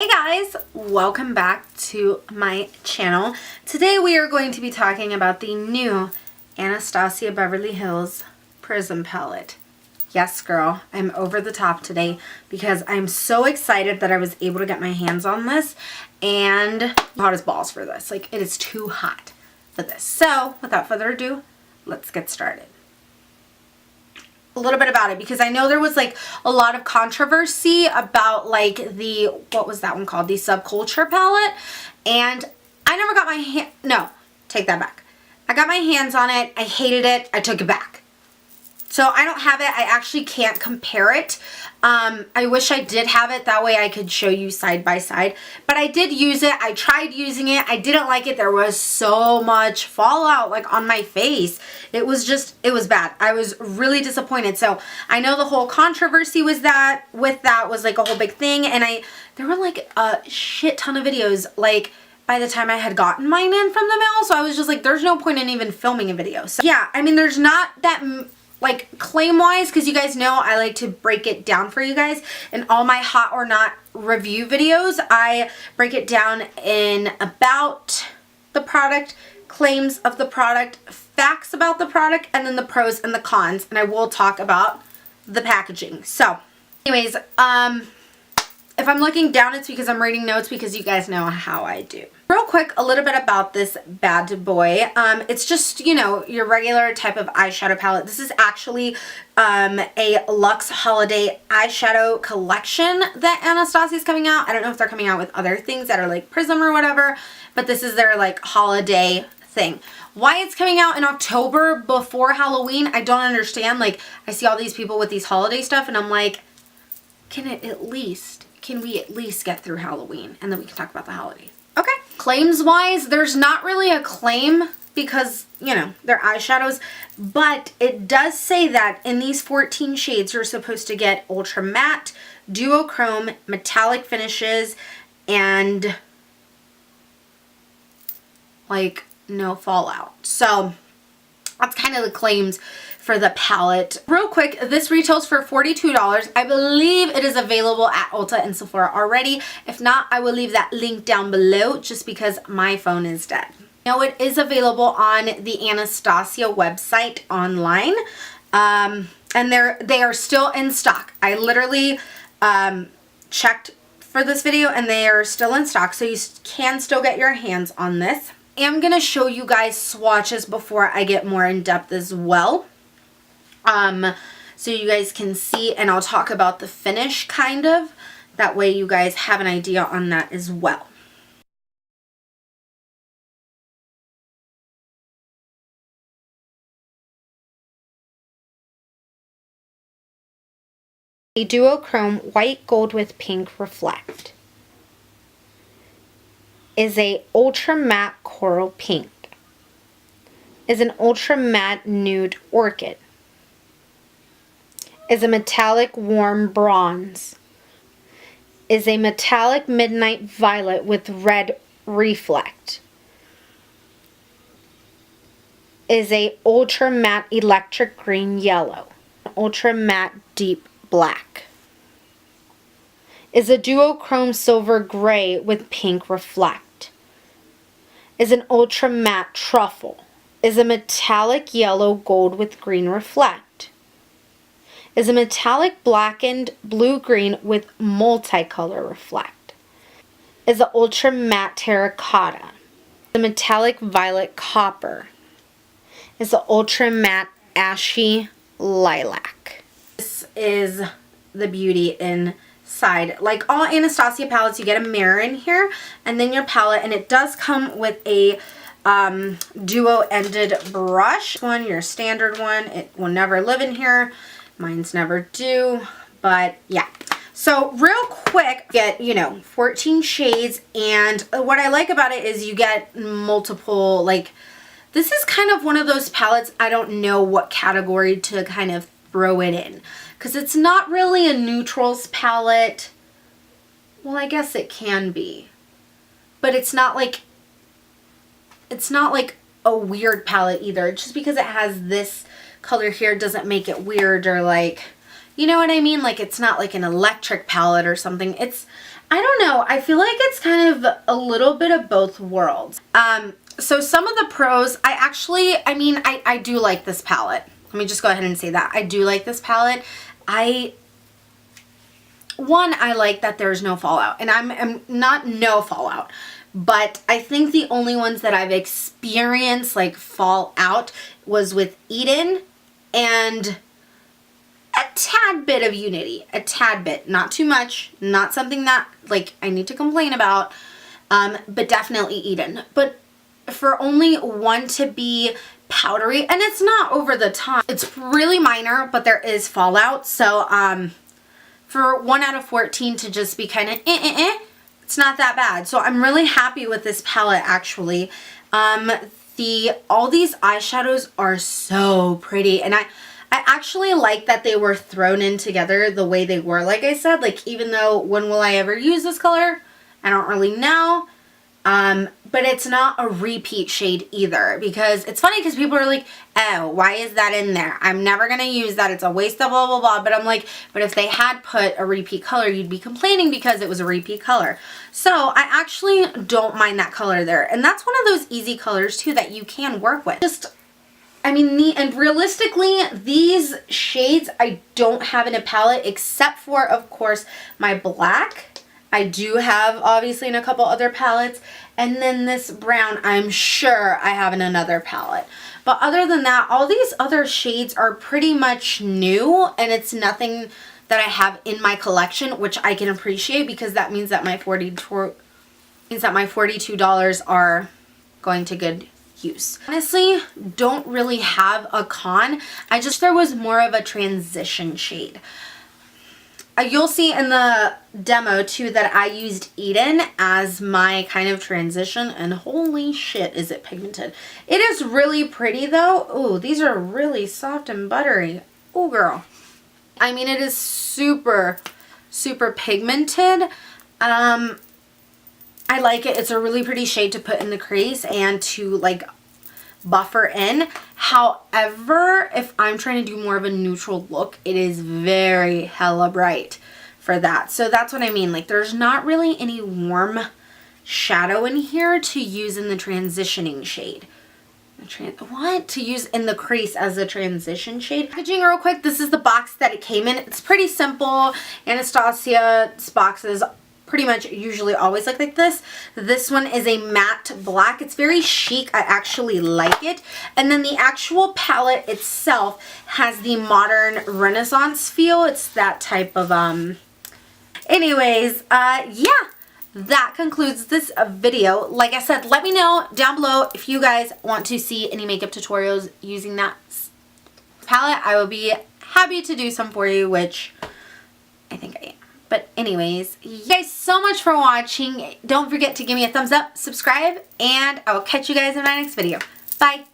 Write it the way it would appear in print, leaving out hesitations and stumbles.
Hey guys, welcome back to my channel. Today we are going to be talking about the new Anastasia Beverly Hills Prism palette. Yes girl, I'm over the top today because I'm so excited that I was able to get my hands on this, and hot as balls for this. Like, it is too hot for this. So without further ado, let's get started. A little bit about it, because I know there was like a lot of controversy about like the, what was that one called, the Subculture palette, and I never got my no, take that back. I got my hands on it, I hated it, I took it back. So I don't have it. I actually can't compare it. I wish I did have it, that way I could show you side by side, but I did use it. I tried using it. I didn't like it. There was so much fallout like on my face. It was bad. I was really disappointed. So I know the whole controversy was that was like a whole big thing, and there were like a shit ton of videos like by the time I had gotten mine in from the mail, so I was just like, there's no point in even filming a video. So yeah, I mean, there's not that like claim wise, because you guys know I like to break it down for you guys. In all my hot or not review videos, I break it down in about the product, claims of the product, facts about the product, and then the pros and the cons, and I will talk about the packaging. So anyways, if I'm looking down, it's because I'm reading notes, because you guys know how I do. Real quick, a little bit about this bad boy. It's just, you know, your regular type of eyeshadow palette. This is actually a luxe holiday eyeshadow collection that Anastasia is coming out. I don't know if they're coming out with other things that are like Prism or whatever, but this is their like holiday thing. Why it's coming out in October before Halloween, I don't understand. Like, I see all these people with these holiday stuff, and I'm like, can we at least get through Halloween, and then we can talk about the holidays? Okay. Claims wise, there's not really a claim because, you know, they're eyeshadows, but it does say that in these 14 shades, you're supposed to get ultra matte, duochrome, metallic finishes, and like no fallout. So that's kind of the claims for the palette. Real quick, this retails for $42. I believe it is available at Ulta and Sephora already. If not, I will leave that link down below just because my phone is dead. Now, it is available on the Anastasia website online, and they are still in stock. I literally checked for this video, and they are still in stock, so you can still get your hands on this. I'm gonna show you guys swatches before I get more in depth as well, so you guys can see, and I'll talk about the finish kind of, that way you guys have an idea on that as well. A duochrome white gold with pink reflect is a ultra matte coral pink, is an ultra matte nude orchid, is a metallic warm bronze, is a metallic midnight violet with red reflect, is a ultra matte electric green yellow, ultra matte deep black, is a duochrome silver gray with pink reflect, is an ultra matte truffle, is a metallic yellow gold with green reflect, is a metallic blackened blue-green with multicolor reflect, is a ultra matte terracotta, the metallic violet copper, is the ultra matte ashy lilac. This is the beauty inside. Like all Anastasia palettes, you get a mirror in here, and then your palette, and it does come with a duo-ended brush. Your standard one, it will never live in here. Mine's never do, but yeah. So real quick, get, you know, 14 shades, and what I like about it is you get multiple, like, this is kind of one of those palettes, I don't know what category to kind of throw it in, because it's not really a neutrals palette. Well, I guess it can be, but it's not like a weird palette either. Just because it has this color here doesn't make it weird, or like, you know what I mean? Like, it's not like an electric palette or something. I don't know. I feel like it's kind of a little bit of both worlds. So some of the pros, I do like this palette. Let me just go ahead and say that. I do like this palette. I like that there's no fallout. And I'm not no fallout. But I think the only ones that I've experienced like fallout was with Eden and a tad bit of Unity. A tad bit. Not too much. Not something that like I need to complain about. But definitely Eden. But for only one to be powdery, and it's not over the top. It's really minor, but there is fallout. So for 1 out of 14 to just be kind of it's not that bad. So I'm really happy with this palette actually. All these eyeshadows are so pretty, and I actually like that they were thrown in together the way they were. Like I said, like even though when will I ever use this color? I don't really know. But it's not a repeat shade either, because it's funny because people are like, oh, why is that in there? I'm never going to use that. It's a waste of blah, blah, blah. But I'm like, but if they had put a repeat color, you'd be complaining because it was a repeat color. So I actually don't mind that color there. And that's one of those easy colors too that you can work with. And realistically, these shades I don't have in a palette except for, of course, my black. I do have obviously in a couple other palettes, and then this brown I'm sure I have in another palette. But other than that, all these other shades are pretty much new, and it's nothing that I have in my collection, which I can appreciate because that means that my $42 are going to good use. Honestly, don't really have a con. I just there was more of a transition shade. You'll see in the demo too that I used Eden as my kind of transition, and holy shit is it pigmented. It is really pretty though. Ooh, these are really soft and buttery. Ooh girl. I mean, it is super, super pigmented. I like it. It's a really pretty shade to put in the crease and to like buffer in. However, if I'm trying to do more of a neutral look, it is very hella bright for that. So that's what I mean. Like there's not really any warm shadow in here to use in the transitioning shade. To use in the crease as a transition shade. Packaging real quick. This is the box that it came in. It's pretty simple. Anastasia's boxes pretty much usually always look like this. This one is a matte black. It's very chic. I actually like it. And then the actual palette itself has the modern Renaissance feel. It's that type of anyways, yeah, that concludes this video. Like I said, let me know down below if you guys want to see any makeup tutorials using that palette. I will be happy to do some for you, which I think I am. But anyways, you guys so much for watching. Don't forget to give me a thumbs up, subscribe, and I will catch you guys in my next video. Bye!